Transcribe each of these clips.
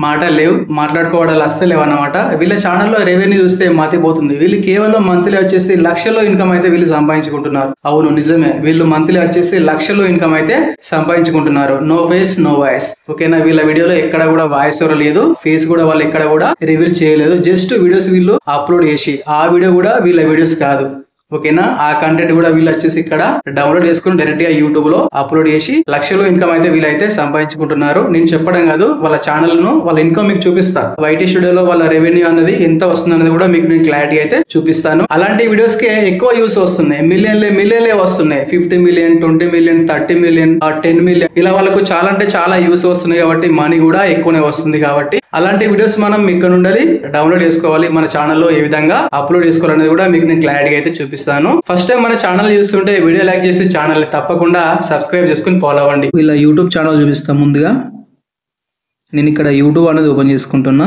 మాటలు లేవు, మాట్లాడుకోవడాలు అస్సలు లేవన్నమాట. వీళ్ళ ఛానల్లో రెవెన్యూ చూస్తే మతిపోతుంది. వీళ్ళు కేవలం మంత్లీ వచ్చేసి లక్షల్లో ఇన్కమ్ అయితే వీళ్ళు సంపాదించుకుంటున్నారు. అవును, నిజమే, వీళ్ళు మంత్లీ వచ్చేసి లక్షల్లో ఇన్కమ్ అయితే సంపాదించుకుంటున్నారు. No face no voice. ఓకేనా, వీళ్ళ వీడియోలో ఎక్కడ కూడా వాయిస్ ఓవర్ లేదు, ఫేస్ కూడా వాళ్ళు ఎక్కడ కూడా రివీల్ చేయలేదు. జస్ట్ వీడియోస్ వీళ్ళు అప్లోడ్ చేసి, ఆ వీడియో కూడా వీళ్ళ వీడియోస్ కాదు. ఓకేనా, ఆ కంటెంట్ కూడా వీళ్ళు వచ్చేసి ఇక్కడ డౌన్లోడ్ చేసుకుని డైరెక్ట్ గా యూట్యూబ్ లో అప్లోడ్ చేసి లక్షల్లో ఇన్కమ్ అయితే వీళ్ళైతే సంపాదించుకుంటున్నారు. నేను చెప్పడం కాదు, వాళ్ళ ఛానల్ ను వాళ్ళ ఇన్కమ్ మీకు చూపిస్తా. వైటీ స్టూడియోలో వాళ్ళ రెవెన్యూ అనేది ఎంత వస్తుంది అనేది కూడా మీకు నేను క్లారిటీ అయితే చూపిస్తాను. అలాంటి వీడియోస్ కి ఎక్కువ యూస్ వస్తున్నాయి, మిలియన్లే వస్తున్నాయి. 50 మిలియన్, 20 మిలియన్, 30 మిలియన్, 10 మిలియన్, ఇలా వాళ్ళకు చాలా అంటే చాలా యూస్ వస్తున్నాయి కాబట్టి మనీ కూడా ఎక్కువనే వస్తుంది. కాబట్టి అలాంటి వీడియోస్ మనం ఇక్కడ నుండి డౌన్లోడ్ చేసుకోవాలి. మన ఛానల్లో ఏ విధంగా అప్లోడ్ చేసుకోవాలనేది కూడా మీకు నేను క్లారిటీ అయితే చూపిస్తాను. ఫస్ట్ టైం మన ఛానల్ చూస్తుంటే వీడియో లైక్ చేసి ఛానల్ తప్పకుండా సబ్స్క్రైబ్ చేసుకుని ఫాలో అవ్వండి. వీళ్ళ యూట్యూబ్ ఛానల్ చూపిస్తాం. ముందుగా నేను ఇక్కడ యూట్యూబ్ అనేది ఓపెన్ చేసుకుంటున్నా.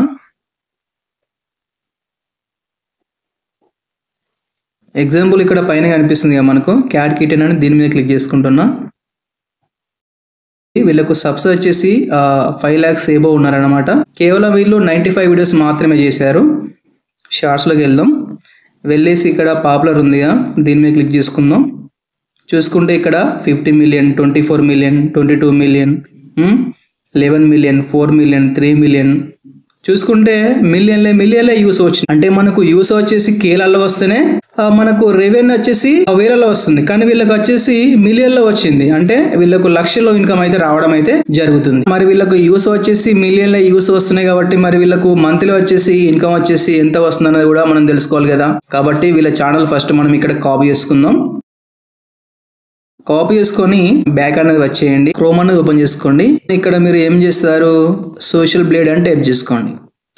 ఎగ్జాంపుల్ ఇక్కడ పైన కనిపిస్తుంది కదా మనకు క్యాట్ కిటెన్ అని, దీని మీద క్లిక్ చేసుకుంటున్నా. వీళ్ళకు సబ్స్ వచ్చేసి 5 lakhs ఏబో ఉన్నారనమాట. కేవలం వీళ్ళు 95 వీడియోస్ మాత్రమే చేశారు. షార్ట్స్ లోకి వెళ్దాం. వెళ్ళేసి ఇక్కడ పాపులర్ ఉందిగా, దీని మీద క్లిక్ చేసుకుందాం. చూసుకుంటే ఇక్కడ 50 million, 24 million, 22 million, 11 million, 4 million, 3 million, చూసుకుంటే మిలియన్లే యూస్ వచ్చింది. అంటే మనకు యూస్ వచ్చేసి కేలలో వస్తేనే మనకు రెవెన్యూ వచ్చేసి వేలలో వస్తుంది, కానీ వీళ్ళకి వచ్చేసి మిలియన్లో వచ్చింది. అంటే వీళ్ళకు లక్షల్లో ఇన్కమ్ అయితే రావడం అయితే జరుగుతుంది. మరి వీళ్ళకు యూస్ వచ్చేసి మిలియన్ల యూస్ వస్తున్నాయి కాబట్టి మరి వీళ్ళకు మంత్లీ వచ్చేసి ఇన్కమ్ వచ్చేసి ఎంత వస్తుంది అనేది కూడా మనం తెలుసుకోవాలి కదా. కాబట్టి వీళ్ళ ఛానల్ ఫస్ట్ మనం ఇక్కడ కాపీ చేసుకుందాం. కాపీ చేసుకొని బ్యాక్ అనేది వచ్చేయండి. క్రోమ్ అనేది ఓపెన్ చేసుకోండి. ఇక్కడ మీరు ఏం చేస్తారు, సోషల్ బ్లేడ్ అని టైప్ చేసుకోండి.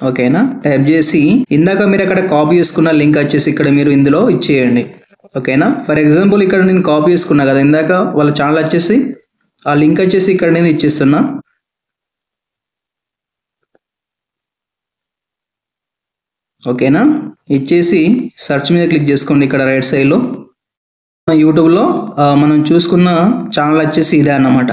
ఓకేనా, టైప్ చేసి ఇందాక మీరు అక్కడ కాపీ చేసుకున్న లింక్ వచ్చేసి ఇక్కడ మీరు ఇందులో ఇచ్చేయండి. ఓకేనా, ఫర్ ఎగ్జాంపుల్ ఇక్కడ నేను కాపీ చేసుకున్నా కదా ఇందాక వాళ్ళ ఛానల్ వచ్చేసి, ఆ లింక్ వచ్చేసి ఇక్కడ నేను ఇచ్చేస్తున్నా. ఓకేనా, ఇచ్చేసి సెర్చ్ మీద క్లిక్ చేసుకోండి. ఇక్కడ రైట్ సైడ్ లో యూట్యూబ్లో మనం చూసుకున్న ఛానల్ వచ్చేసి ఇదే అన్నమాట.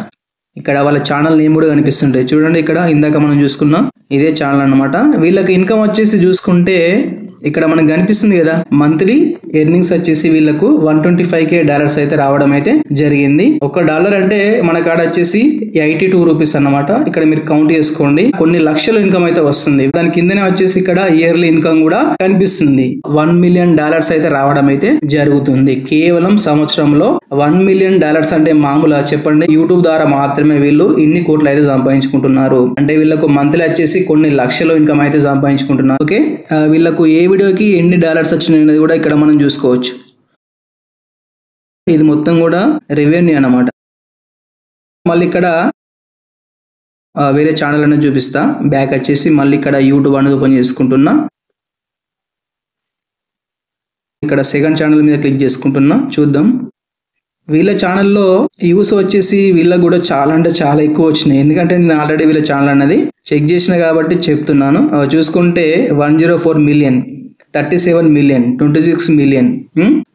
ఇక్కడ వాళ్ళ ఛానల్ నేమ్ కూడా కనిపిస్తుంటాయి చూడండి. ఇక్కడ ఇందాక మనం చూసుకున్నాం ఇదే ఛానల్ అన్నమాట. వీళ్ళకి ఇన్కమ్ వచ్చేసి చూసుకుంటే ఇక్కడ మనకు కనిపిస్తుంది కదా, మంత్లీ ఎర్నింగ్స్ వచ్చేసి వీళ్ళకు $125K అయితే రావడం అయితే జరిగింది. $1 అంటే మన కాడ వచ్చేసి 82 రూపీస్ అన్నమాట. ఇక్కడ మీరు కౌంట్ చేసుకోండి, కొన్ని లక్షల ఇన్కమ్ అయితే వస్తుంది. దాని కిందనే వచ్చేసి ఇక్కడ ఇయర్లీ ఇన్కమ్ కూడా కనిపిస్తుంది. $1 మిలియన్ అయితే రావడం అయితే జరుగుతుంది. కేవలం సంవత్సరంలో $1 మిలియన్ అంటే మామూలుగా చెప్పండి. యూట్యూబ్ ద్వారా మాత్రమే వీళ్ళు ఇన్ని కోట్లు అయితే సంపాదించుకుంటున్నారు. అంటే వీళ్ళకు మంత్లీ వచ్చేసి కొన్ని లక్షల ఇన్కమ్ అయితే సంపాదించుకుంటున్నారు. ఓకే, వీళ్ళకు ఏ వీడియోకి ఎన్ని డాలర్స్ వచ్చినాయి అనేది కూడా ఇక్కడ మనం చూసుకోవచ్చు. ఇది మొత్తం కూడా రెవెన్యూ అన్నమాట. మళ్ళీ ఇక్కడ వేరే ఛానల్ అనేది చూపిస్తా. బ్యాక్ వచ్చేసి మళ్ళీ ఇక్కడ యూట్యూబ్ అనేది ఓపెన్ చేసుకుంటున్నా. ఇక్కడ సెకండ్ ఛానల్ మీద క్లిక్ చేసుకుంటున్నా. చూద్దాం వీళ్ళ ఛానల్లో వ్యూస్ వచ్చేసి వీళ్ళకి కూడా చాలా అంటే చాలా ఎక్కువ వచ్చినాయి. ఎందుకంటే నేను ఆల్రెడీ వీళ్ళ ఛానల్ అనేది చెక్ చేసిన కాబట్టి చెప్తున్నాను. చూసుకుంటే 104 మిలియన్, 37 మిలియన్, 26 మిలియన్,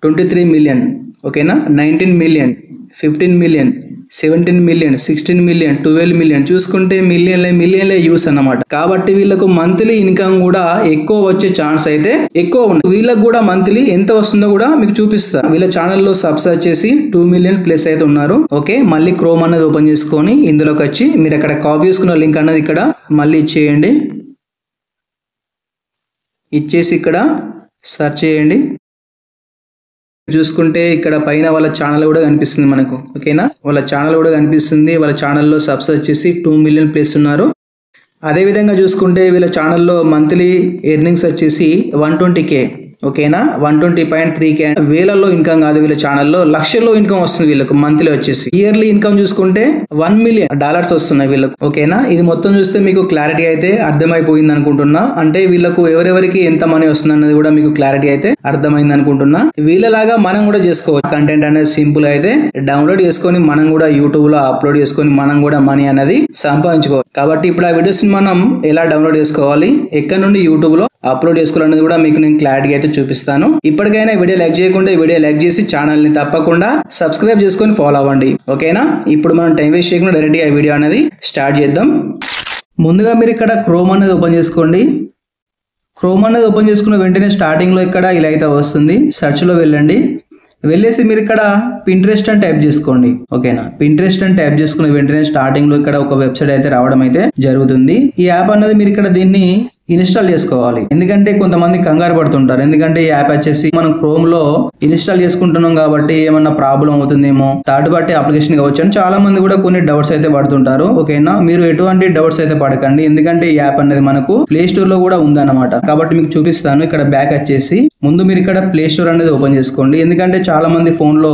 23 మిలియన్, ఓకేనా, 19 million, 15 million, 17 million, 16 million, 12 million, చూసుకుంటే మిలియన్లే యూస్ అన్నమాట. కాబట్టి వీళ్ళకు మంత్లీ ఇన్కమ్ కూడా ఎక్కువ వచ్చే ఛాన్స్ అయితే ఎక్కువ ఉంది. వీళ్ళకి కూడా మంత్లీ ఎంత వస్తుందో కూడా మీకు చూపిస్తా. వీళ్ళ ఛానల్లో సబ్స్ వచ్చేసి 2 మిలియన్ ప్లస్ అయితే ఉన్నారు. ఓకే, మళ్ళీ క్రోమ్ అనేది ఓపెన్ చేసుకొని ఇందులోకి వచ్చి మీరు అక్కడ కాపీ చేసుకున్న లింక్ అనేది ఇక్కడ మళ్ళీ ఇచ్చేయండి. ఇచ్చేసి ఇక్కడ సెర్చ్ చేయండి. చూసుకుంటే ఇక్కడ పైన వాళ్ళ ఛానల్ కూడా కనిపిస్తుంది మనకు. ఓకేనా, వాళ్ళ ఛానల్ కూడా కనిపిస్తుంది. వాళ్ళ ఛానల్లో సబ్స్ వచ్చేసి 2 మిలియన్ ప్లస్ ఉన్నారు. అదే విధంగా చూసుకుంటే వీళ్ళ ఛానల్లో మంత్లీ ఎర్నింగ్స్ వచ్చేసి 120K. ఓకేనా, 120.3K. వేలల్లో ఇన్కమ్ కాదు, వీళ్ళ ఛానల్లో లక్షల్లో ఇన్కమ్ వస్తుంది వీళ్ళకు మంత్లీ వచ్చేసి. ఇయర్లీ ఇన్కమ్ చూసుకుంటే $1 మిలియన్ వస్తున్నాయి వీళ్ళకు. ఓకేనా, ఇది మొత్తం చూస్తే మీకు క్లారిటీ అయితే అర్థమైపోయింది అనుకుంటున్నా. అంటే వీళ్ళకు ఎవరెవరికి ఎంత మనీ వస్తుంది అన్నది కూడా మీకు క్లారిటీ అయితే అర్థమైంది అనుకుంటున్నా. వీళ్ళలాగా మనం కూడా చేసుకోవచ్చు. కంటెంట్ అనేది సింపుల్ అయితే డౌన్లోడ్ చేసుకొని మనం కూడా యూట్యూబ్ లో అప్లోడ్ చేసుకొని మనం కూడా మనీ అనేది సంపాదించుకోవాలి. కాబట్టి ఇప్పుడు ఆ వీడియోస్ మనం ఎలా డౌన్లోడ్ చేసుకోవాలి, ఎక్కడ నుండి యూట్యూబ్ లో అప్లోడ్ చేసుకోవాలనేది కూడా మీకు నేను క్లారిటీ అయితే చూపిస్తాను. ఇప్పటికైనా వీడియో లైక్ చేయకుండా వీడియో లైక్ చేసి ఛానల్ ని తప్పకుండా సబ్స్క్రైబ్ చేసుకొని ఫాలో అవ్వండి. ఓకేనా, ఇప్పుడు మనం టైం వేస్ట్ చేయకుండా డైరెక్ట్ గా వీడియో అనేది స్టార్ట్ చేద్దాం. ముందుగా మీరు ఇక్కడ క్రోమ్ అనేది ఓపెన్ చేసుకోండి. క్రోమ్ అనేది ఓపెన్ చేసుకున్న వెంటనే స్టార్టింగ్లో ఇక్కడ ఇలా అయితే వస్తుంది. సెర్చ్లో వెళ్ళండి. వెళ్ళేసి మీరు ఇక్కడ పింట్రెస్ట్ అని టైప్ చేసుకోండి. ఓకేనా, పింట్రెస్ట్ అని టైప్ చేసుకున్న వెంటనే స్టార్టింగ్లో ఇక్కడ ఒక వెబ్సైట్ అయితే రావడం అయితే జరుగుతుంది. ఈ యాప్ అనేది మీరు ఇక్కడ దీన్ని ఇన్స్టాల్ చేసుకోవాలి. ఎందుకంటే కొంతమంది కంగారు పడుతుంటారు. ఎందుకంటే ఈ యాప్ వచ్చేసి మనం క్రోమ్ లో ఇన్స్టాల్ చేసుకుంటున్నాం కాబట్టి ఏమన్నా ప్రాబ్లం అవుతుందేమో, థర్డ్ పార్టీ అప్లికేషన్ కావచ్చు అని చాలా మంది కూడా కొన్ని డౌట్స్ అయితే పడుతుంటారు. ఓకేనా, మీరు ఎటువంటి డౌట్స్ అయితే పడకండి. ఎందుకంటే ఈ యాప్ అనేది మనకు ప్లే స్టోర్ లో కూడా ఉందన్నమాట. కాబట్టి మీకు చూపిస్తాను. ఇక్కడ బ్యాక్ వచ్చేసి ముందు మీరు ఇక్కడ ప్లే స్టోర్ అనేది ఓపెన్ చేసుకోండి. ఎందుకంటే చాలా మంది ఫోన్ లో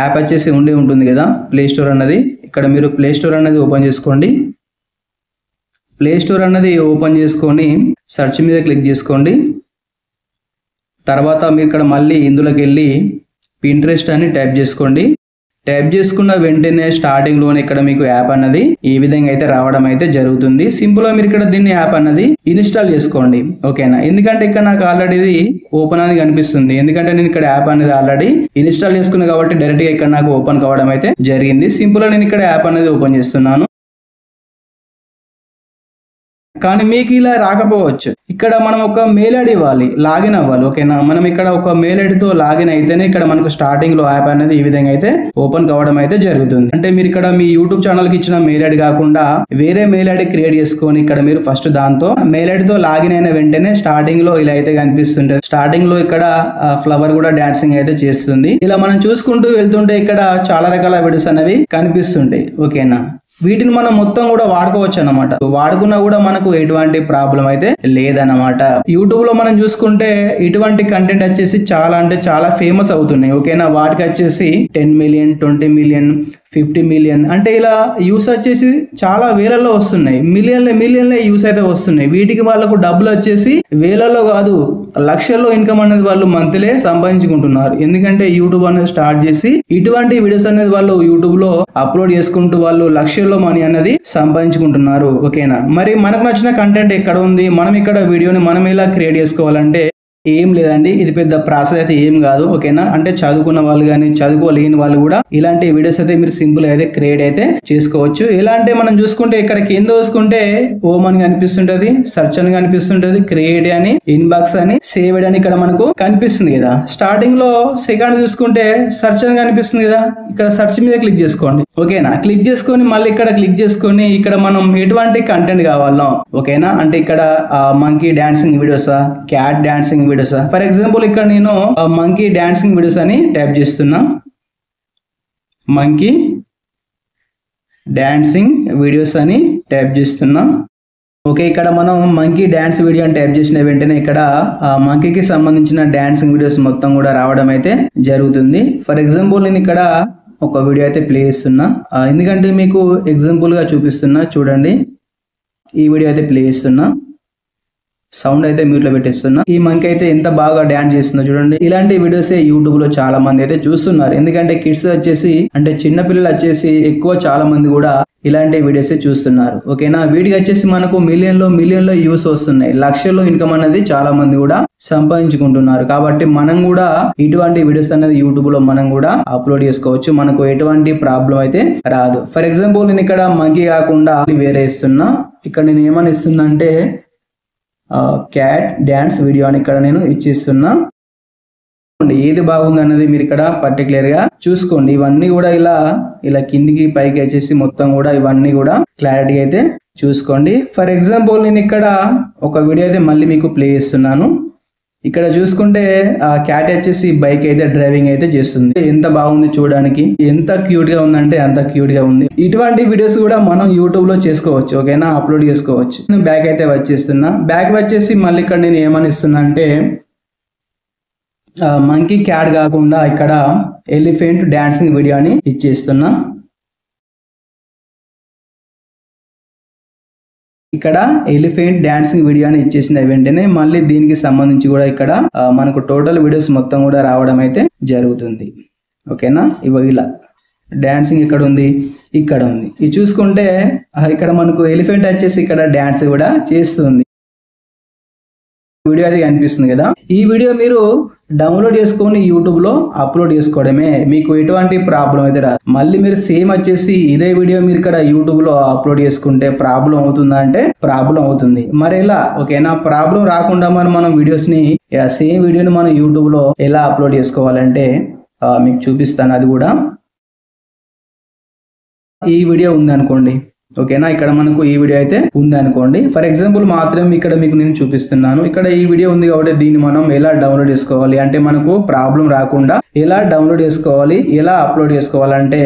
యాప్ వచ్చేసి ఉంటుంది కదా ప్లే స్టోర్ అన్నది. ఇక్కడ మీరు ప్లే స్టోర్ అనేది ఓపెన్ చేసుకోండి. ప్లే స్టోర్ అన్నది ఓపెన్ చేసుకొని సెర్చ్ మీద క్లిక్ చేసుకోండి. తర్వాత మీరు ఇక్కడ మళ్ళీ ఇందులోకి వెళ్ళి పింట్రెస్ట్ అని టైప్ చేసుకోండి. టైప్ చేసుకున్న వెంటనే స్టార్టింగ్లోనే ఇక్కడ మీకు యాప్ అన్నది ఈ విధంగా అయితే రావడం అయితే జరుగుతుంది. సింపుల్గా మీరు ఇక్కడ దీన్ని యాప్ అన్నది ఇన్స్టాల్ చేసుకోండి. ఓకేనా, ఎందుకంటే ఇక్కడ నాకు ఆల్రెడీ ఇది ఓపెన్ అనేది కనిపిస్తుంది. ఎందుకంటే నేను ఇక్కడ యాప్ అనేది ఆల్రెడీ ఇన్స్టాల్ చేసుకున్నాను కాబట్టి డైరెక్ట్గా ఇక్కడ నాకు ఓపెన్ కావడం అయితే జరిగింది. సింపుల్గా నేను ఇక్కడ యాప్ అనేది ఓపెన్ చేస్తున్నాను. కానీ మీకు ఇలా రాకపోవచ్చు. ఇక్కడ మనం ఒక మెయిల్ ఐడి ఇవ్వాలి, లాగిన్ అవ్వాలి. ఓకేనా, మనం ఇక్కడ ఒక మెయిల్ ఐడితో లాగిన్ అయితేనే ఇక్కడ మనకు స్టార్టింగ్ లో యాప్ అనేది ఈ విధంగా అయితే ఓపెన్ కావడం అయితే జరుగుతుంది. అంటే మీరు ఇక్కడ మీ యూట్యూబ్ ఛానల్ కి ఇచ్చిన మెయిల్ ఐడి కాకుండా వేరే మెయిల్ ఐడి క్రియేట్ చేసుకొని ఇక్కడ మీరు ఫస్ట్ దాంతో మెయిల్ ఐడితో లాగిన్ అయిన వెంటనే స్టార్టింగ్ లో ఇలా అయితే కనిపిస్తుంటది. స్టార్టింగ్ లో ఇక్కడ ఫ్లవర్ కూడా డాన్సింగ్ అయితే చేస్తుంది. ఇలా మనం చూసుకుంటూ వెళ్తుంటే ఇక్కడ చాలా రకాల వీడియోస్ అనేవి కనిపిస్తుంటాయి. ఓకేనా, వీటిని మనం మొత్తం కూడా వాడుకోవచ్చు అన్నమాట. వాడుకున్నా కూడా మనకు ఎటువంటి ప్రాబ్లం అయితే లేదన్నమాట. యూట్యూబ్ లో మనం చూసుకుంటే ఇటువంటి కంటెంట్ వచ్చేసి చాలా అంటే చాలా ఫేమస్ అవుతున్నాయి. ఓకేనా, వాటికి వచ్చేసి 10 మిలియన్ 20 మిలియన్ 50 మిలియన్ అంటే ఇలా యూస్ వచ్చేసి చాలా వేలల్లో వస్తున్నాయి. మిలియన్లే యూస్ అయితే వస్తున్నాయి. వీటికి వాళ్ళకు డబ్బులు వచ్చేసి వేలల్లో కాదు లక్షల్లో ఇన్కమ్ అనేది వాళ్ళు మంత్లీ సంపాదించుకుంటున్నారు. ఎందుకంటే యూట్యూబ్ అనేది స్టార్ట్ చేసి ఇటువంటి వీడియోస్ అనేది వాళ్ళు యూట్యూబ్ లో అప్లోడ్ చేసుకుంటూ వాళ్ళు లక్షల్లో మనీ అనేది సంపాదించుకుంటున్నారు. ఓకేనా, మరి మనకు నచ్చిన కంటెంట్ ఎక్కడ ఉంది, మనం ఇక్కడ వీడియోని మనం ఎలా క్రియేట్ చేసుకోవాలంటే ఏం లేదండి, ఇది పెద్ద ప్రాసెస్ అయితే ఏం కాదు. ఓకేనా, అంటే చదువుకున్న వాళ్ళు కానీ చదువుకోలేని వాళ్ళు కూడా ఇలాంటి వీడియోస్ అయితే మీరు సింపుల్ అయితే క్రియేట్ అయితే చేసుకోవచ్చు. ఎలా అంటే మనం చూసుకుంటే ఇక్కడ కింద చూసుకుంటే హోమ్ అని కనిపిస్తుంటది, సెర్చ్ అని కనిపిస్తుంటది, క్రియేట్ అని, ఇన్బాక్స్ అని, సేవ్ అని ఇక్కడ మనకు కనిపిస్తుంది కదా. స్టార్టింగ్ లో సెకండ్ చూసుకుంటే సెర్చ్ అని కనిపిస్తుంది కదా, ఇక్కడ సెర్చ్ మీద క్లిక్ చేసుకోండి. ఓకేనా, క్లిక్ చేసుకొని మళ్ళీ ఇక్కడ క్లిక్ చేసుకొని ఇక్కడ మనం ఎటువంటి కంటెంట్ కావాలో, ఓకేనా, అంటే ఇక్కడ మంకీ డాన్సింగ్ వీడియోసా, క్యాట్ డాన్సింగ్ వీడియోసా. ఫర్ ఎగ్జాంపుల్ ఇక్కడ నేను మంకీ డాన్సింగ్ వీడియోస్ అని టైప్ చేస్తున్నా. మంకీ డాన్సింగ్ వీడియోస్ అని టైప్ చేస్తున్నా. ఓకే, ఇక్కడ మనం మంకీ డాన్స్ వీడియో అని టైప్ చేసిన వెంటనే ఇక్కడ మంకీకి సంబంధించిన డాన్సింగ్ వీడియోస్ మొత్తం కూడా రావడం అయితే జరుగుతుంది. ఫర్ ఎగ్జాంపుల్ నేను ఇక్కడ ఒక వీడియో అయితే ప్లే చేస్తున్నా. ఎందుకంటే మీకు ఎగ్జాంపుల్ గా చూపిస్తున్నా, చూడండి. ఈ వీడియో అయితే ప్లే చేస్తున్నా. సౌండ్ అయితే మ్యూట్ లో పెట్టేస్తున్నా. ఈ మంకీ అయితే ఎంత బాగా డాన్స్ చేస్తుందో చూడండి. ఇలాంటి వీడియోస్ యూట్యూబ్ లో చాలా మంది అయితే చూస్తున్నారు. ఎందుకంటే కిడ్స్ వచ్చేసి అంటే చిన్న పిల్లలు వచ్చేసి ఎక్కువ చాలా మంది కూడా ఇలాంటి వీడియోస్ చూస్తున్నారు. ఓకేనా, వీడికి వచ్చేసి మనకు మిలియన్లో యూస్ వస్తున్నాయి. లక్షల్లో ఇన్కమ్ అనేది చాలా మంది కూడా సంపాదించుకుంటున్నారు. కాబట్టి మనం కూడా ఇటువంటి వీడియోస్ అనేది యూట్యూబ్ లో మనం కూడా అప్లోడ్ చేసుకోవచ్చు. మనకు ఎటువంటి ప్రాబ్లం అయితే రాదు. ఫర్ ఎగ్జాంపుల్ నేను ఇక్కడ మంకీ కాకుండా వేరే ఇస్తున్నా. ఇక్కడ నేను ఏమని ఇస్తున్నా అంటే క్యాట్ డాన్స్ వీడియో అని ఇక్కడ నేను ఇచ్చిస్తున్నా. ఏది బాగుంది అన్నది మీరు ఇక్కడ పర్టికులర్ గా చూసుకోండి. ఇవన్నీ కూడా ఇలా కిందికి పైకి వచ్చేసి మొత్తం కూడా ఇవన్నీ కూడా క్లారిటీ అయితే చూసుకోండి. ఫర్ ఎగ్జాంపుల్ నేను ఇక్కడ ఒక వీడియో అయితే మళ్ళీ మీకు ప్లే చేస్తున్నాను. ఇక్కడ చూసుకుంటే ఆ క్యాట్ వచ్చేసి బైక్ అయితే డ్రైవింగ్ అయితే చేస్తుంది. ఎంత బాగుంది చూడడానికి, ఎంత క్యూట్ గా ఉందంటే అంత క్యూట్ గా ఉంది. ఇటువంటి వీడియోస్ కూడా మనం యూట్యూబ్ లో చేసుకోవచ్చు. ఓకేనా, అప్లోడ్ చేసుకోవచ్చు. నేను బ్యాక్ అయితే వచ్చేస్తున్నా. బ్యాక్ వచ్చేసి మళ్ళీ ఇక్కడ నేను ఏమని ఇస్తున్నా అంటే మంకీ క్యాట్ కాకుండా ఇక్కడ ఎలిఫెంట్ డాన్సింగ్ వీడియో అని ఇచ్చేస్తున్నా. ఇక్కడ ఎలిఫెంట్ డాన్సింగ్ వీడియో అని ఇచ్చేసిన వెంటనే మళ్ళీ దీనికి సంబంధించి కూడా ఇక్కడ మనకు టోటల్ వీడియోస్ మొత్తం కూడా రావడం అయితే జరుగుతుంది. ఓకేనా, ఇలా డాన్సింగ్ ఇక్కడ ఉంది, ఇక్కడ ఉంది. ఇది చూసుకుంటే ఇక్కడ మనకు ఎలిఫెంట్ వచ్చేసి ఇక్కడ డాన్స్ కూడా చేస్తుంది. వీడియో అది కనిపిస్తుంది కదా. ఈ వీడియో మీరు డౌన్లోడ్ చేసుకొని యూట్యూబ్ లో అప్లోడ్ చేసుకోవడమే, మీకు ఎటువంటి ప్రాబ్లం అయితే రాదు. మళ్ళీ మీరు సేమ్ వచ్చేసి ఇదే వీడియో మీరు ఇక్కడ యూట్యూబ్ లో అప్లోడ్ చేసుకుంటే ప్రాబ్లం అవుతుందా అంటే ప్రాబ్లం అవుతుంది. మరి ఎలా ఓకేనా, ప్రాబ్లం రాకుండా మనం వీడియోస్ ని సేమ్ వీడియోని మనం యూట్యూబ్ లో ఎలా అప్లోడ్ చేసుకోవాలంటే మీకు చూపిస్తాను. అది కూడా ఈ వీడియో ఉంది అనుకోండి ఓకేనా, ఇక్కడ మనకు ఈ వీడియో అయితే ఉంది అనుకోండి. ఫర్ ఎగ్జాంపుల్ మాత్రం ఇక్కడ మీకు నేను చూపిస్తున్నాను. ఇక్కడ ఈ వీడియో ఉంది కాబట్టి దీన్ని మనం ఎలా డౌన్లోడ్ చేసుకోవాలి అంటే మనకు ప్రాబ్లం రాకుండా ఎలా డౌన్లోడ్ చేసుకోవాలి, ఎలా అప్లోడ్ చేసుకోవాలంటే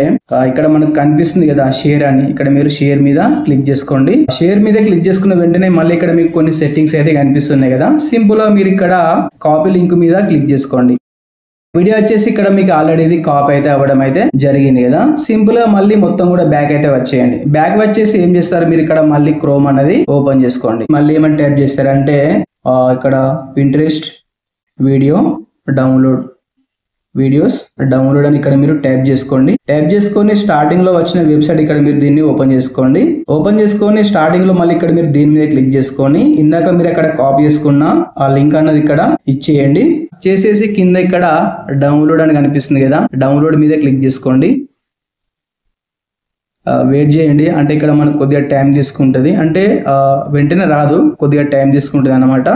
ఇక్కడ మనకు కనిపిస్తుంది కదా షేర్ అని, ఇక్కడ మీరు షేర్ మీద క్లిక్ చేసుకోండి. షేర్ మీద క్లిక్ చేసుకున్న వెంటనే మళ్ళీ ఇక్కడ మీకు కొన్ని సెట్టింగ్స్ అయితే కనిపిస్తున్నాయి కదా. సింపుల్ గా మీరు ఇక్కడ కాపీ లింక్ మీద క్లిక్ చేసుకోండి. వీడియో వచ్చేసి ఇక్కడ మీకు ఆల్రెడీ ఇది కాపీ అయితే అవ్వడం అయితే జరిగింది కదా. సింపుల్ గా మళ్ళీ మొత్తం కూడా బ్యాక్ అయితే వచ్చేయండి. బ్యాక్ వచ్చేసి ఏం చేస్తారు, మీరు ఇక్కడ మళ్ళీ క్రోమ్ అనేది ఓపెన్ చేసుకోండి. మళ్ళీ ఏమని టైప్ చేస్తారంటే ఇక్కడ Pinterest video download, videos download అని ఇక్కడ మీరు టైప్ చేసుకోండి. టైప్ చేసుకొని స్టార్టింగ్ లో వచ్చిన వెబ్సైట్ ఇక్కడ మీరు దీన్ని ఓపెన్ చేసుకోండి. ఓపెన్ చేసుకొని స్టార్టింగ్ లో మళ్ళీ ఇక్కడ మీరు దీని మీద క్లిక్ చేసుకొని ఇందాక మీరు అక్కడ కాపీ చేసుకున్న ఆ లింక్ అన్నది ఇక్కడ ఇచ్చేయండి. చేసేసి కింద ఇక్కడ డౌన్లోడ్ అని కనిపిస్తుంది కదా, డౌన్లోడ్ మీద క్లిక్ చేసుకోండి. వెయిట్ చేయండి, అంటే ఇక్కడ మనకు కొద్దిగా టైం తీసుకుంటుంది, అంటే వెంటనే రాదు, కొద్దిగా టైం తీసుకుంటుంది అన్నమాట.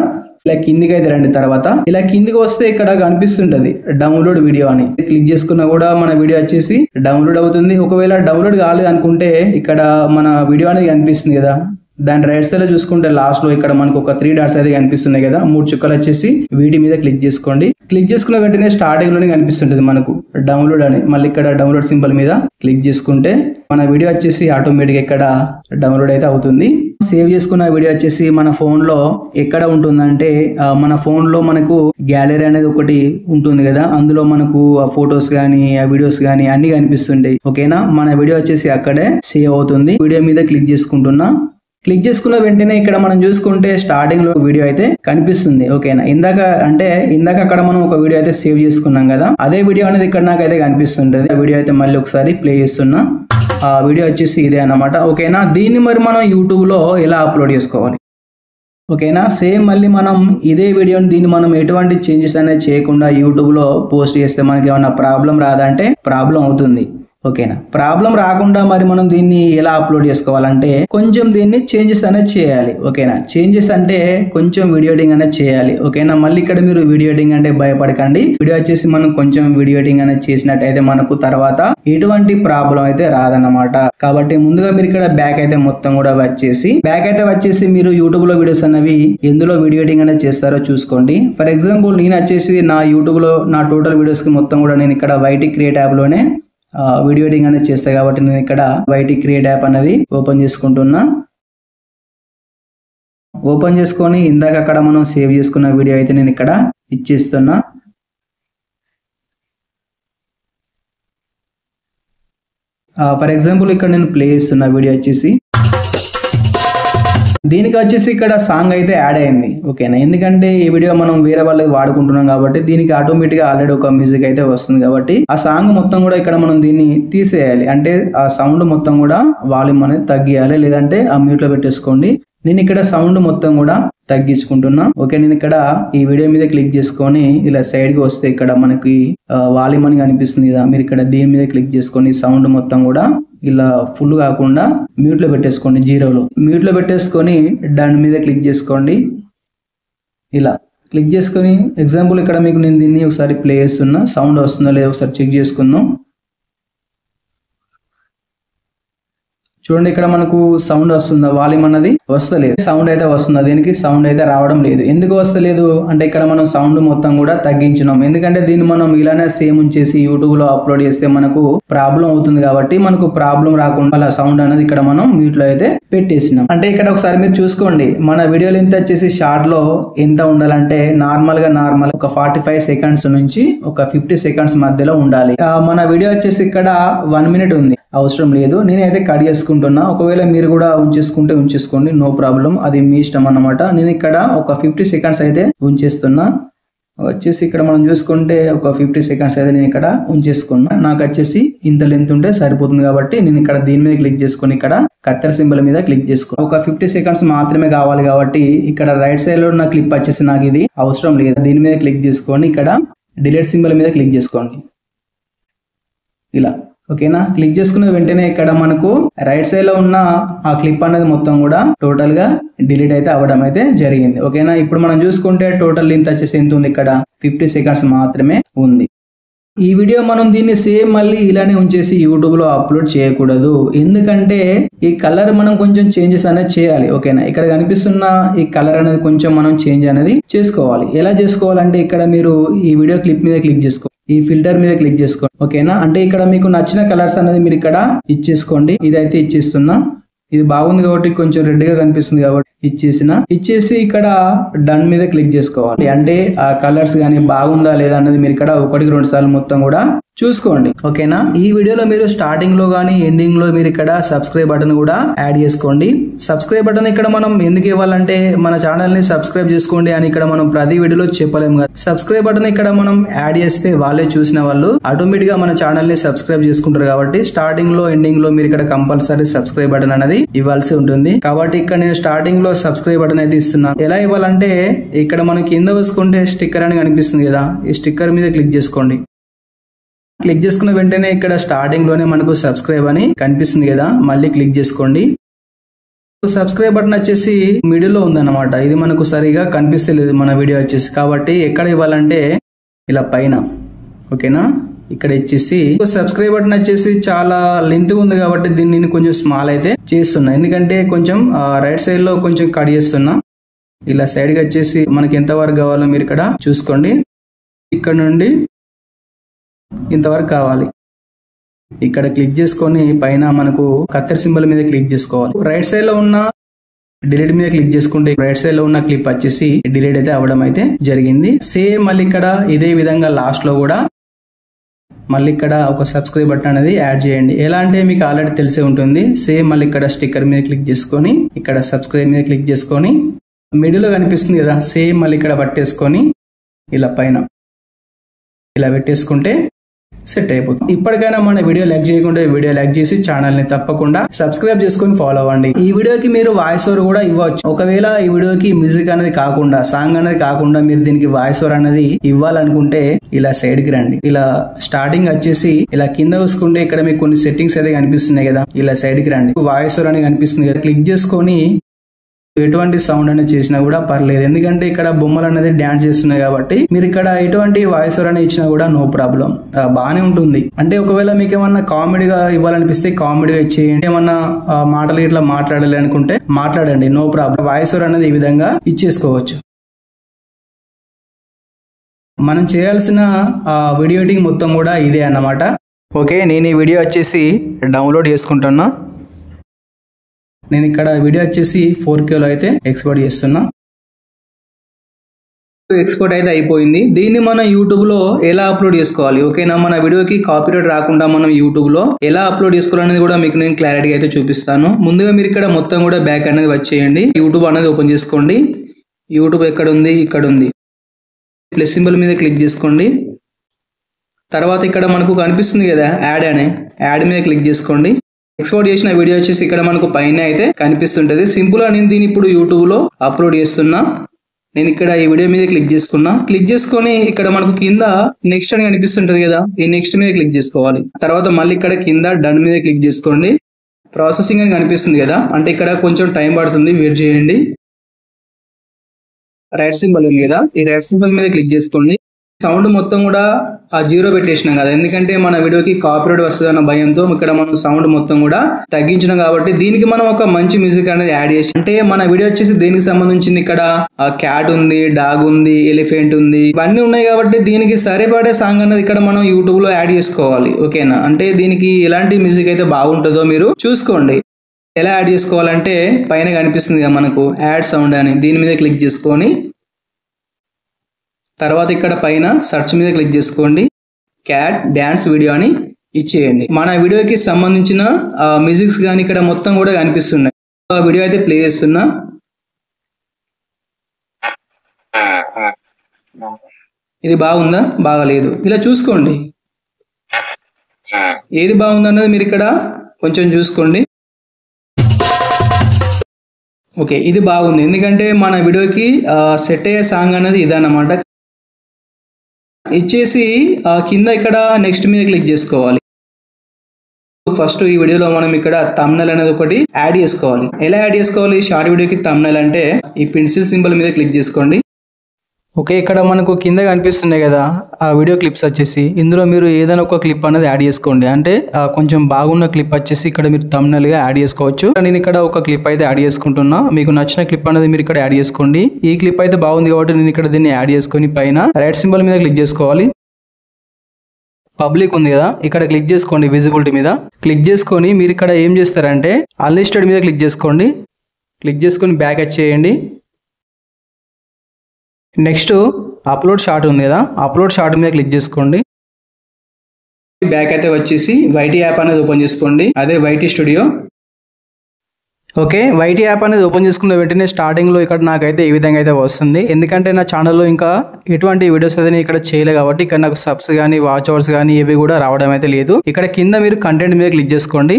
ఇలా కిందికి అయితే రండి. తర్వాత ఇలా కిందికి వస్తే ఇక్కడ కనిపిస్తుంటది డౌన్లోడ్ వీడియో అని, క్లిక్ చేసుకున్నా కూడా మన వీడియో వచ్చేసి డౌన్లోడ్ అవుతుంది. ఒకవేళ డౌన్లోడ్ కాలేదు అనుకుంటే ఇక్కడ మన వీడియో అనేది కనిపిస్తుంది కదా, దాని రైట్ సైడ్ లో చూసుకుంటే లాస్ట్ లో ఇక్కడ మనకు ఒక 3 డాట్స్ అయితే కనిపిస్తున్నాయి కదా, 3 చుక్కలు వచ్చేసి వీటి మీద క్లిక్ చేసుకోండి. క్లిక్ చేసుకున్న వెంటనే స్టార్టింగ్ లోనే కనిపిస్తుంటది మనకు డౌన్లోడ్ అని. మళ్ళీ ఇక్కడ డౌన్లోడ్ సింబల్ మీద క్లిక్ చేసుకుంటే మన వీడియో వచ్చేసి ఆటోమేటిక్ ఇక్కడ డౌన్లోడ్ అయితే అవుతుంది. సేవ్ చేసుకున్న వీడియో వచ్చేసి మన ఫోన్ లో ఎక్కడ ఉంటుందంటే మన ఫోన్ లో మనకు గ్యాలరీ అనేది ఒకటి ఉంటుంది కదా, అందులో మనకు ఆ ఫొటోస్ గానీ ఆ వీడియోస్ గానీ అన్ని కనిపిస్తుంటాయి ఓకేనా. మన వీడియో వచ్చేసి అక్కడే సేవ్ అవుతుంది. వీడియో మీద క్లిక్ చేసుకుంటున్నా. క్లిక్ చేసుకున్న వెంటనే ఇక్కడ మనం చూసుకుంటే స్టార్టింగ్ లో వీడియో అయితే కనిపిస్తుంది ఓకేనా. ఇందాక అక్కడ మనం ఒక వీడియో అయితే సేవ్ చేసుకున్నాం కదా, అదే వీడియో అనేది ఇక్కడ నాకైతే కనిపిస్తుంటది. ఆ వీడియో అయితే మళ్ళీ ఒకసారి ప్లే చేస్తున్నా. ఆ వీడియో వచ్చేసి ఇదే అన్నమాట ఓకేనా. దీన్ని మరి మనం యూట్యూబ్ లో ఎలా అప్లోడ్ చేసుకోవాలి ఓకేనా. సేమ్ మళ్ళీ మనం ఇదే వీడియోని దీన్ని మనం ఎటువంటి చేంజెస్ అనేది చేయకుండా యూట్యూబ్ లో పోస్ట్ చేస్తే మనకి ఏమన్నా ప్రాబ్లం రాదంటే ప్రాబ్లం అవుతుంది ఓకేనా. ప్రాబ్లం రాకుండా మరి మనం దీన్ని ఎలా అప్లోడ్ చేసుకోవాలంటే కొంచెం దీన్ని చేంజెస్ అనేది చేయాలి ఓకేనా. చేంజెస్ అంటే కొంచెం వీడియో ఎడిటింగ్ అనేది చేయాలి ఓకేనా. మళ్ళీ ఇక్కడ మీరు వీడియో ఎడిటింగ్ అంటే భయపడకండి. వీడియో వచ్చేసి మనం కొంచెం వీడియో ఎడిటింగ్ అనేది చేసినట్టయితే మనకు తర్వాత ఎటువంటి ప్రాబ్లం అయితే రాదన్నమాట. కాబట్టి ముందుగా మీరు ఇక్కడ బ్యాక్ అయితే మొత్తం కూడా వచ్చేసి మీరు యూట్యూబ్ లో వీడియోస్ అనేవి ఎందులో వీడియో ఎడిటింగ్ అనేది చేస్తారో చూసుకోండి. ఫర్ ఎగ్జాంపుల్ నేను వచ్చేసి నా యూట్యూబ్ లో నా టోటల్ వీడియోస్ కి మొత్తం కూడా నేను ఇక్కడ వైటీ క్రియేట్ యాప్ లోనే వీడియో ఎడిటింగ్ అనేది చేస్తాయి కాబట్టి నేను ఇక్కడ వైటీ క్రియేట్ యాప్ అనేది ఓపెన్ చేసుకుంటున్నా. ఓపెన్ చేసుకొని ఇందాక అక్కడ మనం సేవ్ చేసుకున్న వీడియో అయితే నేను ఇక్కడ ఇచ్చేస్తున్నా. ఫర్ ఎగ్జాంపుల్ ఇక్కడ నేను ప్లే చేస్తున్న వీడియో వచ్చేసి దీనికి వచ్చేసి ఇక్కడ సాంగ్ అయితే యాడ్ అయింది ఓకేనా. ఎందుకంటే ఈ వీడియో మనం వేరే వాళ్ళకి వాడుకుంటున్నాం కాబట్టి దీనికి ఆటోమేటిక్ గా ఆల్రెడీ ఒక మ్యూజిక్ అయితే వస్తుంది కాబట్టి ఆ సాంగ్ మొత్తం కూడా ఇక్కడ మనం దీన్ని తీసేయాలి. అంటే ఆ సౌండ్ మొత్తం కూడా వాల్యూమ్ అనేది తగ్గియాలి, లేదంటే ఆ మ్యూట్ లో పెట్టేసుకోండి. నేను ఇక్కడ సౌండ్ మొత్తం కూడా తగ్గించుకుంటున్నా ఓకే. నేను ఇక్కడ ఈ వీడియో మీద క్లిక్ చేసుకొని ఇలా సైడ్ కి వస్తే ఇక్కడ మనకి వాల్యూమ్ అని కనిపిస్తుంది కదా, మీరు ఇక్కడ దీని మీద క్లిక్ చేసుకొని సౌండ్ మొత్తం కూడా ఇలా ఫుల్ కాకుండా మ్యూట్ లో పెట్టేసుకోండి, 0లో మ్యూట్ లో పెట్టేసుకొని దాని మీద క్లిక్ చేసుకోండి. ఇలా క్లిక్ చేసుకొని ఎగ్జాంపుల్ ఇక్కడ మీకు నేను దీన్ని ఒకసారి ప్లే చేస్తున్నా, సౌండ్ వస్తుందో లేదో ఒకసారి చెక్ చేసుకుందాం. చూడండి ఇక్కడ మనకు సౌండ్ వస్తుందా, వాల్యూమ్ అన్నది వస్తలేదు, సౌండ్ అయితే వస్తుందా, దీనికి సౌండ్ అయితే రావడం లేదు. ఎందుకు వస్తలేదు అంటే ఇక్కడ మనం సౌండ్ మొత్తం కూడా తగ్గించినాం. ఎందుకంటే దీన్ని మనం ఇలానే సేమ్ ఉంచేసి యూట్యూబ్ లో అప్లోడ్ చేస్తే మనకు ప్రాబ్లం అవుతుంది కాబట్టి మనకు ప్రాబ్లం రాకుండా అలా సౌండ్ అనేది ఇక్కడ మనం మ్యూట్ లో అయితే పెట్టేసినాం. అంటే ఇక్కడ ఒకసారి మీరు చూసుకోండి మన వీడియో లెంత్ వచ్చేసి షార్ట్ లో ఎంత ఉండాలంటే నార్మల్ ఒక 45 సెకండ్స్ నుంచి ఒక 50 సెకండ్స్ మధ్యలో ఉండాలి. మన వీడియో వచ్చేసి ఇక్కడ 1 మినిట్ ఉంది, అవసరం లేదు, నేనైతే కట్ చేసుకుంటున్నా. ఒకవేళ మీరు కూడా ఉంచేసుకోండి, నో ప్రాబ్లం, అది మీ ఇష్టం అన్నమాట. నేను ఇక్కడ ఒక 50 సెకండ్స్ అయితే ఉంచేస్తున్నా వచ్చేసి ఇక్కడ మనం చూసుకుంటే ఒక 50 సెకండ్స్ అయితే నేను ఇక్కడ ఉంచేసుకున్నా. నాకు వచ్చేసి ఇంత లెంత్ ఉంటే సరిపోతుంది కాబట్టి నేను ఇక్కడ దీని మీద క్లిక్ చేసుకొని ఇక్కడ కత్తెర సింబల్ మీద క్లిక్ చేసుకో. ఒక 50 సెకండ్స్ మాత్రమే కావాలి కాబట్టి ఇక్కడ రైట్ సైడ్ లో ఉన్న క్లిప్ వచ్చేసి నాకు ఇది అవసరం లేదు. దీని మీద క్లిక్ చేసుకొని ఇక్కడ డిలీట్ సింబల్ మీద క్లిక్ చేసుకోండి. ఇలా ఓకేనా. క్లిక్ చేసుకున్న వెంటనే ఇక్కడ మనకు రైట్ సైడ్ లో ఉన్న ఆ క్లిప్ అనేది మొత్తం కూడా టోటల్ గా డిలీట్ అయితే అవ్వడం అయితే జరిగింది. ఓకేనా. ఇప్పుడు మనం చూసుకుంటే టోటల్ లెంత్ వచ్చేసి ఎంత ఉంది, ఇక్కడ 50 సెకండ్స్ మాత్రమే ఉంది. ఈ వీడియో మనం దీన్ని సేమ్ మళ్ళీ ఇలానే ఉంచేసి యూట్యూబ్ లో అప్లోడ్ చేయకూడదు. ఎందుకంటే ఈ కలర్ మనం కొంచెం చేంజెస్ అనేది చేయాలి. ఓకేనా. ఇక్కడ కనిపిస్తున్న ఈ కలర్ అనేది కొంచెం మనం చేంజ్ అనేది చేసుకోవాలి. ఎలా చేసుకోవాలంటే ఇక్కడ మీరు ఈ వీడియో క్లిప్ మీద క్లిక్ చేసుకో, ఈ ఫిల్టర్ మీద క్లిక్ చేసుకోండి. ఓకేనా. అంటే ఇక్కడ మీకు నచ్చిన కలర్స్ అనేది మీరు ఇక్కడ ఇచ్చేసుకోండి. ఇదైతే ఇచ్చేస్తున్నా. ఇది బాగుంది కాబట్టి కొంచెం రెడ్ గా కనిపిస్తుంది కాబట్టి ఇచ్చేసి ఇక్కడ డన్ మీద క్లిక్ చేసుకోవాలి. అంటే ఆ కలర్స్ గానీ బాగుందా లేదా అన్నది మీరు ఇక్కడ 1-2 సార్లు మొత్తం కూడా చూసుకోండి. ఓకేనా. ఈ వీడియోలో మీరు స్టార్టింగ్ లో గానీ ఎండింగ్ లో మీరు ఇక్కడ సబ్స్క్రైబ్ బటన్ కూడా యాడ్ చేసుకోండి. సబ్స్క్రైబ్ బటన్ ఇక్కడ మనం ఎందుకు ఇవ్వాలంటే మన ఛానల్ ని సబ్స్క్రైబ్ చేసుకోండి అని ఇక్కడ మనం ప్రతి వీడియోలో చెప్పలేము కదా. సబ్స్క్రైబ్ బటన్ ఇక్కడ మనం యాడ్ చేస్తే వాళ్ళే చూసిన వాళ్ళు ఆటోమేటిక్ గా మన ఛానల్ ని సబ్స్క్రైబ్ చేసుకుంటారు. కాబట్టి స్టార్టింగ్ లో ఎండింగ్ లో మీరు ఇక్కడ కంపల్సరీ సబ్స్క్రైబ్ బటన్ అనేది ఇవ్వాల్సి ఉంటుంది. కాబట్టి ఇక్కడ నేను స్టార్టింగ్ లో సబ్స్క్రైబ్ బటన్ అయితే ఇస్తున్నా. ఎలా ఇవ్వాలంటే ఇక్కడ మనం కింద వేసుకుంటే స్టిక్కర్ అని కనిపిస్తుంది కదా, ఈ స్టిక్కర్ మీద క్లిక్ చేసుకోండి. క్లిక్ చేసుకున్న వెంటనే ఇక్కడ స్టార్టింగ్ లోనే మనకు సబ్స్క్రైబ్ అని కనిపిస్తుంది కదా, మళ్ళీ క్లిక్ చేసుకోండి. సబ్స్క్రైబ్ బటన్ వచ్చేసి మిడిల్ లో ఉందన్నమాట. ఇది మనకు సరిగా కనిపిస్తలేదు మన వీడియో వచ్చేసి. కాబట్టి ఎక్కడ ఇవ్వాలంటే ఇలా పైన. ఓకేనా. ఇక్కడ ఇచ్చేసి సబ్స్క్రైబ్ బటన్ వచ్చేసి చాలా లెంత్ ఉంది కాబట్టి దీన్ని నేను కొంచెం స్మాల్ అయితే చేస్తున్నా. ఎందుకంటే కొంచెం రైట్ సైడ్ లో కొంచెం కట్ చేస్తున్నా. ఇలా సైడ్ గా వచ్చేసి మనకి ఎంత వరకు కావాలో మీరు ఇక్కడ చూసుకోండి. ఇక్కడ నుండి ఇంతవరకు కావాలి. ఇక్కడ క్లిక్ చేసుకొని పైన మనకు కత్తెర సింబల్ మీద క్లిక్ చేసుకోవాలి. రైట్ సైడ్ లో ఉన్న డిలీట్ మీద క్లిక్ చేసుకుంటే రైట్ సైడ్ లో ఉన్న క్లిప్ వచ్చేసి డిలీట్ అయితే అవ్వడం అయితే జరిగింది. సేమ్ మళ్ళీ ఇక్కడ ఇదే విధంగా లాస్ట్ లో కూడా మళ్ళీ ఇక్కడ ఒక సబ్స్క్రైబ్ బటన్ అనేది యాడ్ చేయండి. ఎలా అంటే మీకు ఆల్రెడీ తెలిసే ఉంటుంది. సేమ్ మళ్ళీ ఇక్కడ స్టిక్కర్ మీద క్లిక్ చేసుకొని ఇక్కడ సబ్స్క్రైబ్ మీద క్లిక్ చేసుకొని మిడిల్ లో కనిపిస్తుంది కదా, సేమ్ మళ్ళీ ఇక్కడ పట్టేసుకొని ఇలా పైన ఇలా పెట్టేసుకుంటే సెట్ అయిపోతుంది. ఇప్పటికైనా మన వీడియో లైక్ చేయకుండా వీడియో లైక్ చేసి ఛానల్ ని తప్పకుండా సబ్స్క్రైబ్ చేసుకొని ఫాలో అవ్వండి. ఈ వీడియోకి మీరు వాయిస్ ఓవర్ కూడా ఇవ్వచ్చు. ఒకవేళ ఈ వీడియోకి మ్యూజిక్ అనేది కాకుండా సాంగ్ అనేది కాకుండా మీరు దీనికి వాయిస్ ఓవర్ అనేది ఇవ్వాలనుకుంటే ఇలా సైడ్ కి రండి. ఇలా స్టార్టింగ్ వచ్చేసి ఇలా కింద చూసుకుంటే ఇక్కడ మీకు కొన్ని సెట్టింగ్స్ అయితే కనిపిస్తున్నాయి కదా, ఇలా సైడ్ కి రండి. వాయిస్ ఓవర్ అనేది కనిపిస్తుంది కదా, క్లిక్ చేసుకొని ఎటువంటి సౌండ్ అనేది చేసినా కూడా పర్లేదు. ఎందుకంటే ఇక్కడ బొమ్మలు అనేది డాన్స్ చేస్తున్నాయి కాబట్టి మీరు ఇక్కడ ఎటువంటి వాయిస్ ఓవర్ అనేది ఇచ్చినా కూడా నో ప్రాబ్లం, బాగానే ఉంటుంది. అంటే ఒకవేళ మీకు ఏమన్నా కామెడీగా ఇవ్వాలనిపిస్తే కామెడీగా ఇచ్చేయండి. ఏమన్నా మాటలు ఇట్లా మాట్లాడాలి అనుకుంటే మాట్లాడండి, నో ప్రాబ్లం. వాయిస్ ఓవర్ అనేది ఈ విధంగా ఇచ్చేసుకోవచ్చు. మనం చేయాల్సిన వీడియో ఎడిటింగ్ మొత్తం కూడా ఇదే అన్నమాట. ఓకే, నేను ఈ వీడియో వచ్చేసి డౌన్లోడ్ చేసుకుంటున్నా. నేను ఇక్కడ వీడియో వచ్చేసి 4Kలో అయితే ఎక్స్పోర్ట్ చేస్తున్నా. ఎక్స్పోర్ట్ అయితే అయిపోయింది. దీన్ని మనం యూట్యూబ్ లో ఎలా అప్లోడ్ చేసుకోవాలి, ఓకేనా. మన వీడియోకి కాపీరైట్ రాకుండా మనం యూట్యూబ్ లో ఎలా అప్లోడ్ చేసుకోవాలనేది కూడా మీకు నేను క్లారిటీగా అయితే చూపిస్తాను. ముందుగా మీరు ఇక్కడ మొత్తం కూడా బ్యాక్ అనేది వచ్చేయండి. యూట్యూబ్ అనేది ఓపెన్ చేసుకోండి. యూట్యూబ్ ఎక్కడ ఉంది, ఇక్కడ ఉంది. ప్లస్ సింబల్ మీద క్లిక్ చేసుకోండి. తర్వాత ఇక్కడ మనకు కనిపిస్తుంది కదా యాడ్ అని, యాడ్ మీద క్లిక్ చేసుకోండి. ఎక్స్పోర్ట్ చేసిన వీడియో వచ్చేసి ఇక్కడ మనకు పైన అయితే కనిపిస్తుంటది. సింపుల్ గా నేను దీన్ని ఇప్పుడు యూట్యూబ్ లో అప్లోడ్ చేస్తున్నా. నేను ఇక్కడ ఈ వీడియో మీద క్లిక్ చేసుకున్నా. క్లిక్ చేసుకొని ఇక్కడ మనకు కింద నెక్స్ట్ అని కనిపిస్తుంటది కదా, ఈ నెక్స్ట్ మీద క్లిక్ చేసుకోవాలి. తర్వాత మళ్ళీ ఇక్కడ కింద డన్ మీద క్లిక్ చేసుకోండి. ప్రాసెసింగ్ అని కనిపిస్తుంది కదా, అంటే ఇక్కడ కొంచెం టైం పడుతుంది, వెయిట్ చేయండి. రైట్ సింబల్ ఉంది కదా, ఈ రైట్ సింబల్ మీద క్లిక్ చేసుకోండి. సౌండ్ మొత్తం కూడా ఆ 0 పెట్టేసినాం కదా, ఎందుకంటే మన వీడియోకి కాపీరైట్ వస్తుంది అన్న భయంతో ఇక్కడ మనం సౌండ్ మొత్తం కూడా తగ్గించినాం. కాబట్టి దీనికి మనం ఒక మంచి మ్యూజిక్ అనేది యాడ్ చేసి, అంటే మన వీడియో వచ్చేసి దేనికి సంబంధించింది, ఇక్కడ క్యాట్ ఉంది, డాగ్ ఉంది, ఎలిఫెంట్ ఉంది, ఇవన్నీ ఉన్నాయి. కాబట్టి దీనికి సరిపడే సాంగ్ అనేది ఇక్కడ మనం యూట్యూబ్ లో యాడ్ చేసుకోవాలి, ఓకేనా. అంటే దీనికి ఎలాంటి మ్యూజిక్ అయితే బాగుంటుందో మీరు చూసుకోండి. ఎలా యాడ్ చేసుకోవాలంటే పైన కనిపిస్తుంది కదా మనకు యాడ్ సౌండ్ అని, దీని మీద క్లిక్ చేసుకొని తర్వాత ఇక్కడ పైన సెర్చ్ మీద క్లిక్ చేసుకోండి. క్యాట్ డాన్స్ వీడియో అని ఇచ్చేయండి. మన వీడియోకి సంబంధించిన మ్యూజిక్స్ కానీ ఇక్కడ మొత్తం కూడా కనిపిస్తున్నాయి. ఆ వీడియో అయితే ప్లే చేస్తున్నా. ఇది బాగుందా, బాగలేదు, ఇలా చూసుకోండి. ఏది బాగుందన్నది మీరు ఇక్కడ కొంచెం చూసుకోండి. ఓకే, ఇది బాగుంది, ఎందుకంటే మన వీడియోకి సెట్ అయ్యే సాంగ్ అనేది ఇదన్నమాట. ఇచ్చేసి కింద ఇక్కడ నెక్స్ట్ మీద క్లిక్ చేసుకోవాలి. ఫస్ట్ ఈ వీడియోలో మనం ఇక్కడ థంబ్నెయిల్ అనేది ఒకటి యాడ్ చేసుకోవాలి. ఎలా యాడ్ చేసుకోవాలి షార్ట్ వీడియోకి థంబ్నెయిల్ అంటే ఈ పెన్సిల్ సింబల్ మీద క్లిక్ చేసుకోండి. ఓకే, ఇక్కడ మనకు కింద కనిపిస్తున్నాయి కదా ఆ వీడియో క్లిప్స్ వచ్చేసి, ఇందులో మీరు ఏదైనా ఒక క్లిప్ అనేది యాడ్ చేసుకోండి. అంటే కొంచెం బాగున్న క్లిప్ వచ్చేసి ఇక్కడ మీరు థంబ్నెయిల్ గా యాడ్ చేసుకోవచ్చు. నేను ఇక్కడ ఒక క్లిప్ అయితే యాడ్ చేసుకుంటున్నా. మీకు నచ్చిన క్లిప్ అనేది మీరు ఇక్కడ యాడ్ చేసుకోండి. ఈ క్లిప్ అయితే బాగుంది కాబట్టి నేను ఇక్కడ దీన్ని యాడ్ చేసుకొని పైన రైట్ సింబల్ మీద క్లిక్ చేసుకోవాలి. పబ్లిక్ ఉంది కదా, ఇక్కడ క్లిక్ చేసుకోండి. విజిబిలిటీ మీద క్లిక్ చేసుకొని మీరు ఇక్కడ ఏం చేస్తారంటే అన్లిస్టెడ్ మీద క్లిక్ చేసుకోండి. క్లిక్ చేసుకొని బ్యాక్ వచ్చేయండి. నెక్స్ట్ అప్లోడ్ షార్ట్ ఉంది కదా, అప్లోడ్ షార్ట్ మీద క్లిక్ చేసుకోండి. బ్యాక్ అయితే వచ్చేసి వైటీ యాప్ అనేది ఓపెన్ చేసుకోండి. అదే YT studio. Okay, YT app అనేది ఓపెన్ చేసుకున్న వెంటనే స్టార్టింగ్లో ఇక్కడ నాకైతే ఈ విధంగా అయితే వస్తుంది. ఎందుకంటే నా ఛానల్లో ఇంకా ఎటువంటి వీడియోస్ అయితే ఇక్కడ చేయలేదు కాబట్టి ఇక్కడ నాకు సబ్స్ కానీ వాచ్ అవర్స్ కానీ ఇవి కూడా రావడం అయితే లేదు. ఇక్కడ కింద మీరు కంటెంట్ మీద క్లిక్ చేసుకోండి.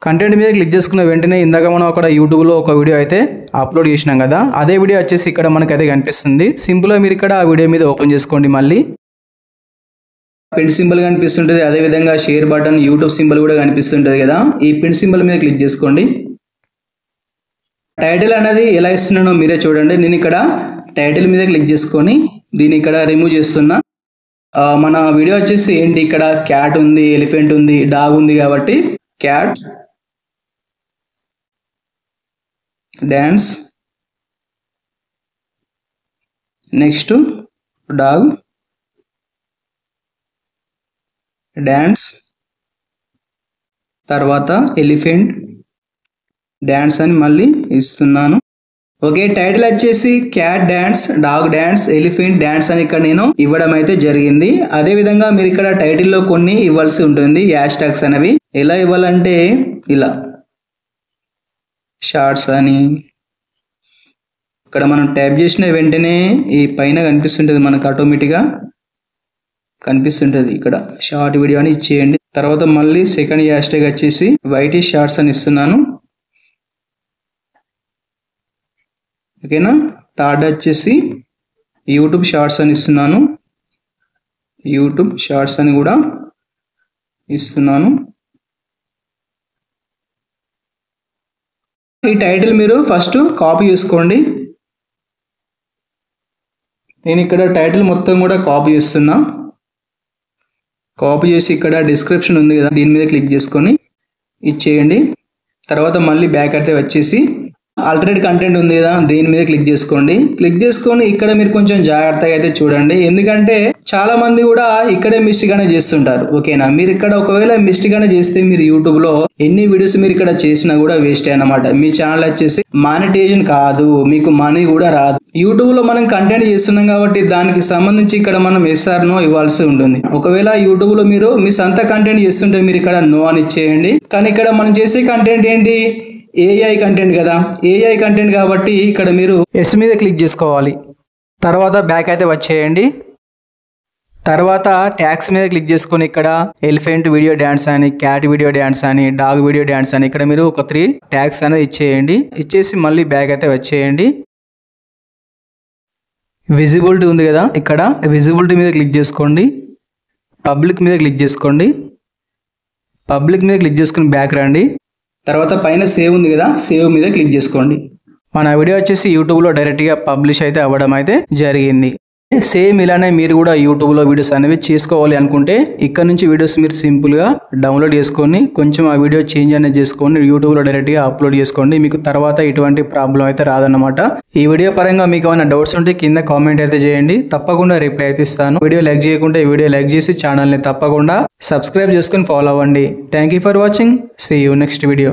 కంటెంట్ మీద క్లిక్ చేసుకున్న వెంటనే ఇందాక మనం అక్కడ యూట్యూబ్లో ఒక వీడియో అయితే అప్లోడ్ చేసినాం కదా, అదే వీడియో వచ్చేసి ఇక్కడ మనకైతే కనిపిస్తుంది. సింపుల్గా మీరు ఇక్కడ ఆ వీడియో మీద ఓపెన్ చేసుకోండి. మళ్ళీ పిన్ సింబల్ కనిపిస్తుంటుంది, అదేవిధంగా షేర్ బటన్ యూట్యూబ్ సింబల్ కూడా కనిపిస్తుంటుంది కదా, ఈ పిన్ సింబల్ మీద క్లిక్ చేసుకోండి. టైటిల్ అనేది ఎలా ఇస్తున్నానో మీరే చూడండి. నేను ఇక్కడ టైటిల్ మీద క్లిక్ చేసుకొని దీన్ని ఇక్కడ రిమూవ్ చేస్తున్నా. మన వీడియో వచ్చేసి ఏంటి, ఇక్కడ క్యాట్ ఉంది, ఎలిఫెంట్ ఉంది, డాగ్ ఉంది కాబట్టి cat dance, next dog dance, తర్వాత ఎలిఫెంట్ డాన్స్ అని మళ్ళీ ఇస్తున్నాను. ఓకే, టైటిల్ వచ్చేసి cat dance, dog dance, elephant dance అని ఇక్కడ నేను ఇవ్వడం అయితే జరిగింది. అదే విధంగా మీరు ఇక్కడ టైటిల్లో కొన్ని ఇవ్వాల్సి ఉంటుంది హ్యాష్ ట్యాగ్స్ అనేవి. ఎలా ఇవ్వాలంటే ఇలా షార్ట్స్ అని ఇక్కడ మనం ట్యాప్ చేసిన వెంటనే ఈ పైన కనిపిస్తుంటుంది, మనకు ఆటోమేటిక్గా కనిపిస్తుంటుంది. ఇక్కడ షార్ట్ వీడియో అని ఇచ్చేయండి. తర్వాత మళ్ళీ సెకండ్ హ్యాష్ ట్యాగ్ వచ్చేసి వైటీ షార్ట్స్ అని ఇస్తున్నాను. ఓకేనా, థర్డ్ వచ్చేసి యూట్యూబ్ షార్ట్స్ అని ఇస్తున్నాను. యూట్యూబ్ షార్ట్స్ అని కూడా ఇస్తున్నాను. ఈ టైటిల్ మీరు ఫస్ట్ కాపీ చేసుకోండి. నేను ఇక్కడ టైటిల్ మొత్తం కూడా కాపీ చేస్తున్నా. కాపీ చేసి ఇక్కడ డిస్క్రిప్షన్ ఉంది కదా, దీని మీద క్లిక్ చేసుకొని ఇచ్చేయండి. తర్వాత మళ్ళీ బ్యాక్ అయితే వచ్చేసి ఆల్టర్నేట్ కంటెంట్ ఉంది కదా, దీని మీద క్లిక్ చేసుకోండి. క్లిక్ చేసుకొని ఇక్కడ మీరు కొంచెం జాగ్రత్తగా అయితే చూడండి, ఎందుకంటే చాలా మంది కూడా ఇక్కడే మిస్టేక్ అనేది చేస్తుంటారు. ఓకేనా, మీరు ఇక్కడ ఒకవేళ మిస్టేక్ అనేది చేస్తే మీరు యూట్యూబ్ లో ఎన్ని వీడియోస్ మీరు ఇక్కడ చేసినా కూడా వేస్ట్ అన్నమాట. మీ ఛానల్ వచ్చేసి మానిటైజేషన్ కాదు, మీకు మనీ కూడా రాదు. యూట్యూబ్ లో మనం కంటెంట్ చేస్తున్నాం కాబట్టి దానికి సంబంధించి ఇక్కడ మనం ఎస్ఆర్ నో ఇవ్వాల్సి ఉంటుంది. ఒకవేళ యూట్యూబ్ లో మీరు మీ సొంత కంటెంట్ చేస్తుంటే మీరు ఇక్కడ నో అని ఇచ్చేయండి. కానీ ఇక్కడ మనం చేసే కంటెంట్ ఏంటి, ఏఐ కంటెంట్ కదా, ఏఐ కంటెంట్ కాబట్టి ఇక్కడ మీరు ఎస్ మీద క్లిక్ చేసుకోవాలి. తర్వాత బ్యాక్ అయితే వచ్చేయండి. తర్వాత ట్యాగ్స్ మీద క్లిక్ చేసుకొని ఇక్కడ ఎలిఫెంట్ వీడియో డ్యాన్స్ అని, క్యాట్ వీడియో డ్యాన్స్ అని, డాగ్ వీడియో డ్యాన్స్ అని ఇక్కడ మీరు ఒక 3 ట్యాగ్స్ అనేది ఇచ్చేయండి. ఇచ్చేసి మళ్ళీ బ్యాక్ అయితే వచ్చేయండి. విజిబిలిటీ ఉంది కదా, ఇక్కడ విజిబిలిటీ మీద క్లిక్ చేసుకోండి. పబ్లిక్ మీద క్లిక్ చేసుకోండి. పబ్లిక్ మీద క్లిక్ చేసుకుని బ్యాక్ రండి. తర్వాత పైన సేవ్ ఉంది కదా, సేవ్ మీద క్లిక్ చేసుకోండి. మన వీడియో వచ్చేసి యూట్యూబ్లో డైరెక్ట్గా పబ్లిష్ అయితే అవ్వడం అయితే జరిగింది. సేమ్ ఇలానే మీరు కూడా యూట్యూబ్లో వీడియోస్ అనేవి చేసుకోవాలి అనుకుంటే ఇక్కడ నుంచి వీడియోస్ మీరు సింపుల్గా డౌన్లోడ్ చేసుకొని కొంచెం ఆ వీడియో చేంజ్ అనేది చేసుకొని యూట్యూబ్లో డైరెక్ట్గా అప్లోడ్ చేసుకోండి. మీకు తర్వాత ఎటువంటి ప్రాబ్లం అయితే రాదన్నమాట. ఈ వీడియో పరంగా మీకు ఏమైనా డౌట్స్ ఉంటే కింద కామెంట్ అయితే చేయండి, తప్పకుండా రిప్లై అయితే ఇస్తాను. వీడియో లైక్ చేయకుంటే వీడియో లైక్ చేసి ఛానల్ని తప్పకుండా సబ్స్క్రైబ్ చేసుకొని ఫాలో అవ్వండి. Thank you for watching. See you next video.